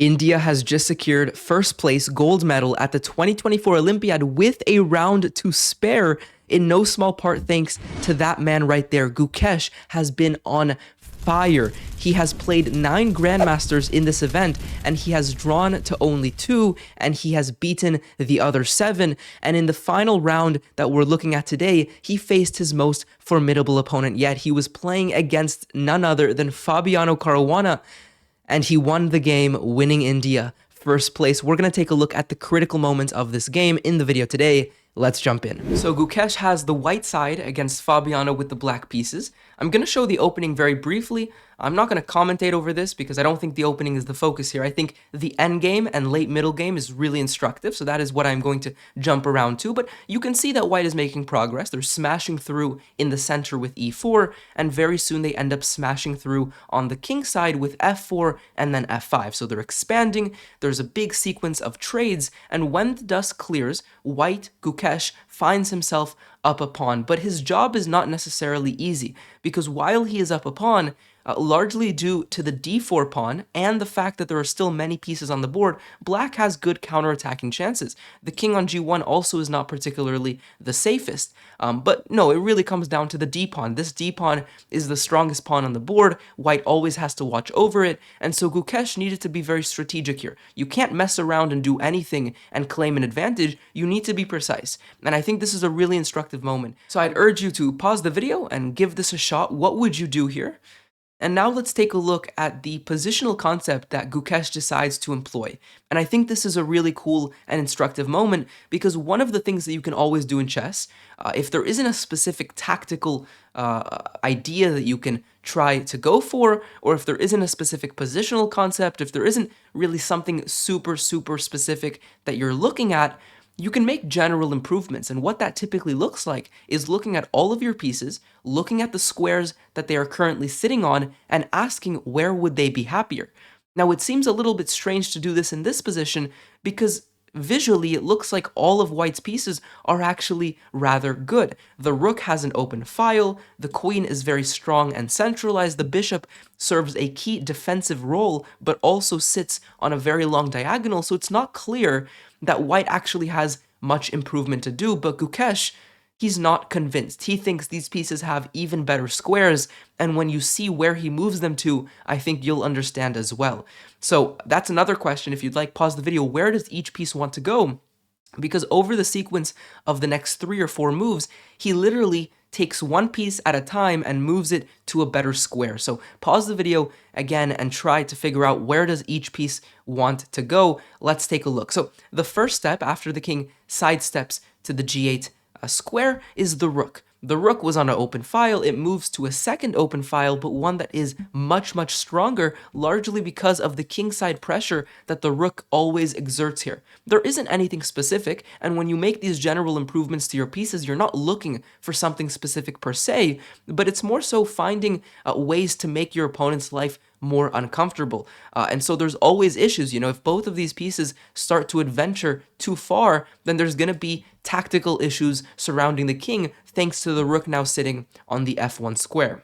India has just secured first place gold medal at the 2024 Olympiad with a round to spare, in no small part thanks to that man right there. Gukesh has been on fire. He has played 9 grandmasters in this event, and he has drawn to only 2, and he has beaten the other 7. And in the final round that we're looking at today, he faced his most formidable opponent yet. He was playing against none other than Fabiano Caruana, and he won the game, winning India first place. We're going to take a look at the critical moments of this game in the video today. Let's jump in. So Gukesh has the white side against Fabiano with the black pieces. I'm going to show the opening very briefly. I'm not going to commentate over this because I don't think the opening is the focus here. I think the end game and late middle game is really instructive, so that is what I'm going to jump around to. But you can see that white is making progress. They're smashing through in the center with e4, and very soon they end up smashing through on the king side with f4 and then f5. So they're expanding. There's a big sequence of trades, and when the dust clears, white, Gukesh, finds himself up a pawn. But his job is not necessarily easy, because while he is up a pawn, largely due to the d4 pawn and the fact that there are still many pieces on the board, black has good counterattacking chances. The king on g1 also is not particularly the safest. But no, it really comes down to the d pawn. This d pawn is the strongest pawn on the board. White always has to watch over it, and so Gukesh needed to be very strategic here. You can't mess around and do anything and claim an advantage. You need to be precise, and I think this is a really instructive moment. So I'd urge you to pause the video and give this a shot. What would you do here? And now let's take a look at the positional concept that Gukesh decides to employ. And I think this is a really cool and instructive moment, because one of the things that you can always do in chess, if there isn't a specific tactical idea that you can try to go for, or if there isn't a specific positional concept, if there isn't really something super specific that you're looking at, you can make general improvements, and what that typically looks like is looking at all of your pieces, looking at the squares that they are currently sitting on, and asking where would they be happier. Now, it seems a little bit strange to do this in this position because visually it looks like all of white's pieces are actually rather good. The rook has an open file, the queen is very strong and centralized, the bishop serves a key defensive role but also sits on a very long diagonal, so it's not clear that white actually has much improvement to do. But Gukesh, he's not convinced. He thinks these pieces have even better squares, and when you see where he moves them to, I think you'll understand as well. So that's another question. If you'd like, pause the video. Where does each piece want to go? Because over the sequence of the next 3 or 4 moves, he literally takes one piece at a time and moves it to a better square. So pause the video again and try to figure out where does each piece want to go. Let's take a look. So the first step after the king sidesteps to the g8 square is the rook. The rook was on an open file. It moves to a second open file, but one that is much stronger, largely because of the kingside pressure that the rook always exerts here. There isn't anything specific, and when you make these general improvements to your pieces, you're not looking for something specific per se, but it's more so finding ways to make your opponent's life more uncomfortable. And so there's always issues. You know, if both of these pieces start to adventure too far, then there's going to be tactical issues surrounding the king, thanks to the rook now sitting on the f1 square.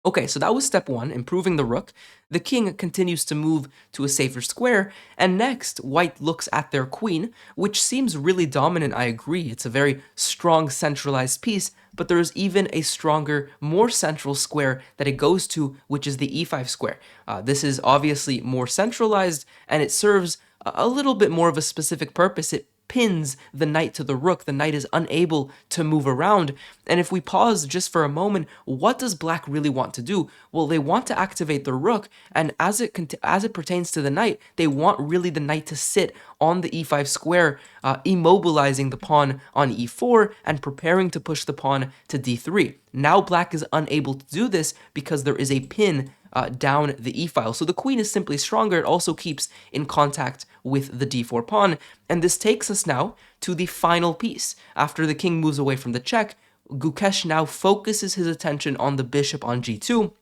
Okay, so that was step 1, improving the rook. The king continues to move to a safer square, and next, white looks at their queen, which seems really dominant, I agree. It's a very strong, centralized piece, but there is even a stronger, more central square that it goes to, which is the e5 square. This is obviously more centralized, and it serves a little bit more of a specific purpose. It pins the knight to the rook. The knight is unable to move around. And if we pause just for a moment, what does black really want to do? Well, they want to activate the rook, and as it pertains to the knight, they want really the knight to sit on the e5 square, immobilizing the pawn on e4 and preparing to push the pawn to d3. Now black is unable to do this because there is a pin down the e-file. So the queen is simply stronger. It also keeps in contact with the d4 pawn. And this takes us now to the final piece. After the king moves away from the check, Gukesh now focuses his attention on the bishop on g2.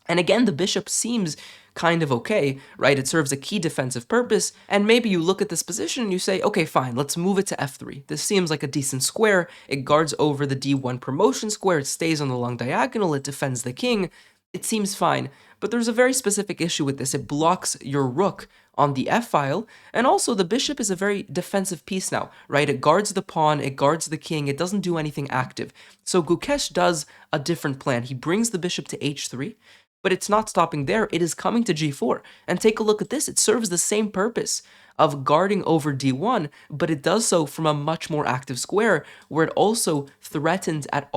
And again, the bishop seems kind of okay, right? It serves a key defensive purpose, and maybe you look at this position and you say, okay, fine, let's move it to f3. This seems like a decent square. It guards over the d1 promotion square, it stays on the long diagonal, it defends the king. It seems fine, but there's a very specific issue with this. It blocks your rook on the f-file, and also the bishop is a very defensive piece now, right? It guards the pawn, it guards the king, it doesn't do anything active. So Gukesh does a different plan. He brings the bishop to h3, but it's not stopping there, it is coming to g4. And take a look at this, it serves the same purpose of guarding over d1, but it does so from a much more active square, where it also threatens at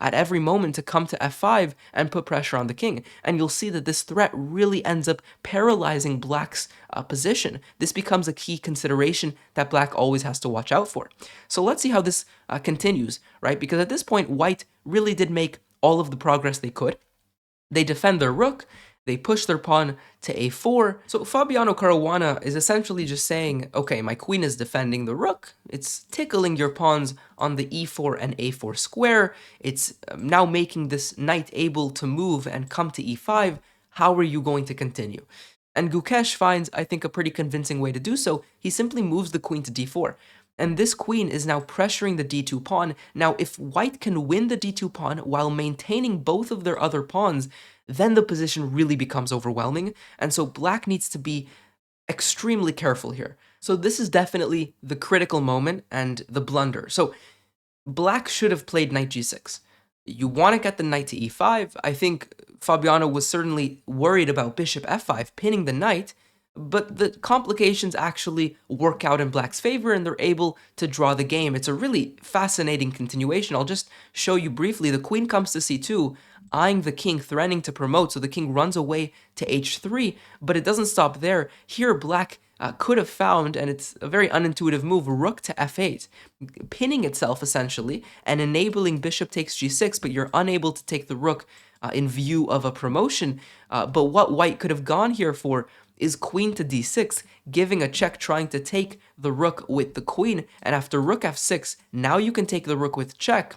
every moment to come to f5 and put pressure on the king. And you'll see that this threat really ends up paralyzing black's position. This becomes a key consideration that black always has to watch out for. So let's see how this continues, right? Because at this point, white really did make all of the progress they could. They defend their rook, they push their pawn to a4. So Fabiano Caruana is essentially just saying, okay, my queen is defending the rook, it's tickling your pawns on the e4 and a4 square, it's now making this knight able to move and come to e5, how are you going to continue? And Gukesh finds, I think, a pretty convincing way to do so. He simply moves the queen to d4. And this queen is now pressuring the d2 pawn. Now, if white can win the d2 pawn while maintaining both of their other pawns, then the position really becomes overwhelming. And so black needs to be extremely careful here. So this is definitely the critical moment and the blunder. So black should have played knight g6. You want to get the knight to e5. I think Fabiano was certainly worried about bishop f5 pinning the knight, but the complications actually work out in black's favor and they're able to draw the game. It's a really fascinating continuation. I'll just show you briefly. The queen comes to c2, eyeing the king, threatening to promote, so the king runs away to h3, but it doesn't stop there. Here, black could have found, and it's a very unintuitive move, rook to f8, pinning itself essentially, and enabling bishop takes g6, but you're unable to take the rook in view of a promotion. But what white could have gone here for is queen to d6, giving a check, trying to take the rook with the queen, and after rook f6, now you can take the rook with check.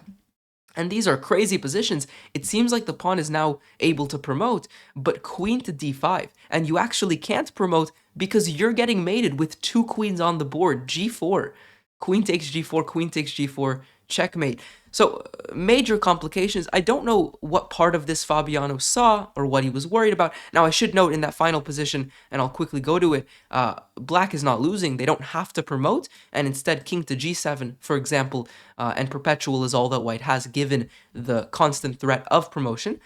And these are crazy positions. It seems like the pawn is now able to promote, but queen to d5, and you actually can't promote because you're getting mated with two queens on the board, g4. Queen takes g4, queen takes g4, checkmate. So major complications. I don't know what part of this Fabiano saw or what he was worried about. Now I should note in that final position, and I'll quickly go to it, black is not losing. They don't have to promote, and instead king to g7, for example, and perpetual is all that white has given the constant threat of promotion.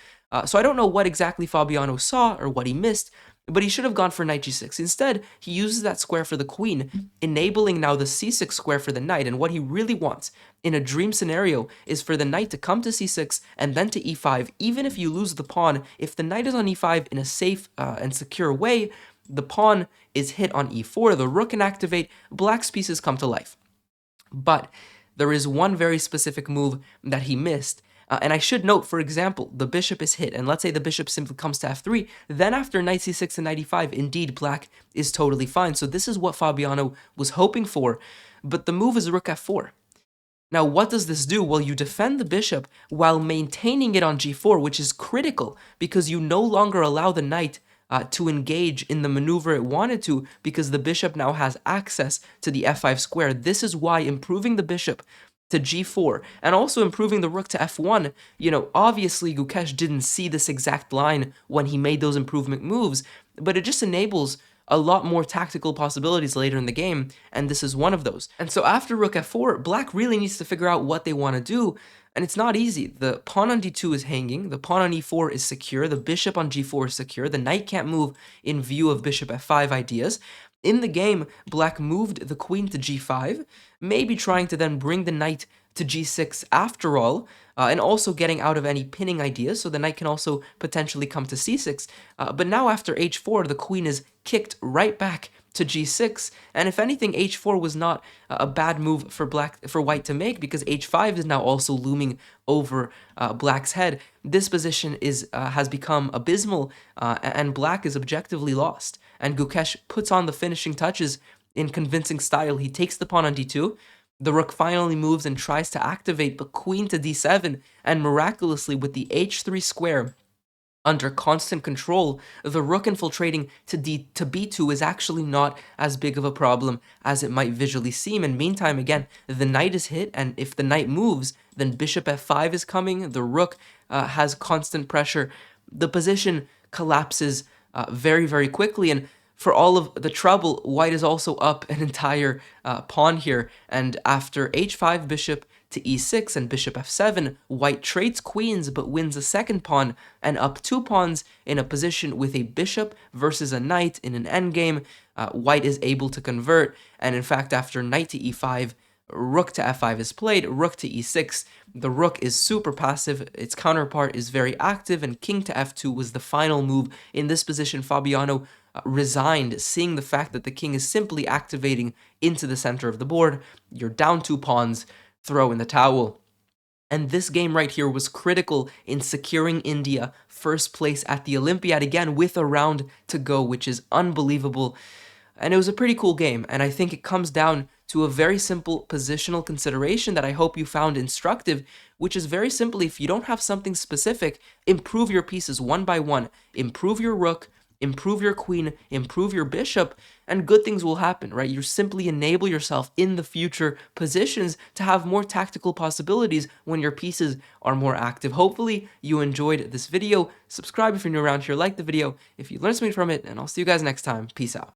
So I don't know what exactly Fabiano saw or what he missed, but he should have gone for knight g6. Instead, he uses that square for the queen, enabling now the c6 square for the knight. And what he really wants in a dream scenario is for the knight to come to c6 and then to e5. Even if you lose the pawn, if the knight is on e5 in a safe and secure way, the pawn is hit on e4, the rook can activate, black's pieces come to life. But there is one very specific move that he missed. And I should note, for example, the bishop is hit, and let's say the bishop simply comes to f3, then after knight c6 and knight e5, indeed, black is totally fine. So this is what Fabiano was hoping for, but the move is rook f4. Now, what does this do? Well, you defend the bishop while maintaining it on g4, which is critical, because you no longer allow the knight to engage in the maneuver it wanted to, because the bishop now has access to the f5 square. This is why improving the bishop to g4 and also improving the rook to f1, obviously Gukesh didn't see this exact line when he made those improvement moves, but it just enables a lot more tactical possibilities later in the game, and this is one of those. And so after rook f4, black really needs to figure out what they want to do, and it's not easy. The pawn on d2 is hanging, the pawn on e4 is secure, the bishop on g4 is secure, the knight can't move in view of bishop f5 ideas. In the game, black moved the queen to g5, maybe trying to then bring the knight to g6 after all, and also getting out of any pinning ideas, so the knight can also potentially come to c6. But now after h4, the queen is kicked right back to g6, and if anything, h4 was not a bad move for white to make, because h5 is now also looming over black's head. This position has become abysmal, and black is objectively lost. And Gukesh puts on the finishing touches in convincing style. He takes the pawn on d2, the rook finally moves and tries to activate the queen to d7, and miraculously with the h3 square under constant control, the rook infiltrating to b2 is actually not as big of a problem as it might visually seem. And meantime, again, the knight is hit, and if the knight moves, then bishop f5 is coming, the rook has constant pressure, the position collapses very, very quickly. And For all of the trouble, white is also up an entire pawn here, and after h5 bishop to e6 and bishop f7, white trades queens but wins a second pawn, and up 2 pawns in a position with a bishop versus a knight in an endgame. White is able to convert, and in fact after knight to e5, rook to f5 is played, rook to e6. The rook is super passive, its counterpart is very active, and king to f2 was the final move. In this position, Fabiano resigned, seeing the fact that the king is simply activating into the center of the board. You're down 2 pawns, throw in the towel. And this game right here was critical in securing India first place at the Olympiad again with a round to go, which is unbelievable. And it was a pretty cool game, and I think it comes down to a very simple positional consideration that I hope you found instructive, which is very simply, if you don't have something specific, improve your pieces one by one. Improve your rook, improve your queen, improve your bishop, and good things will happen, right? You simply enable yourself in the future positions to have more tactical possibilities when your pieces are more active. Hopefully you enjoyed this video. Subscribe if you're new around here, like the video if you learned something from it, and I'll see you guys next time. Peace out.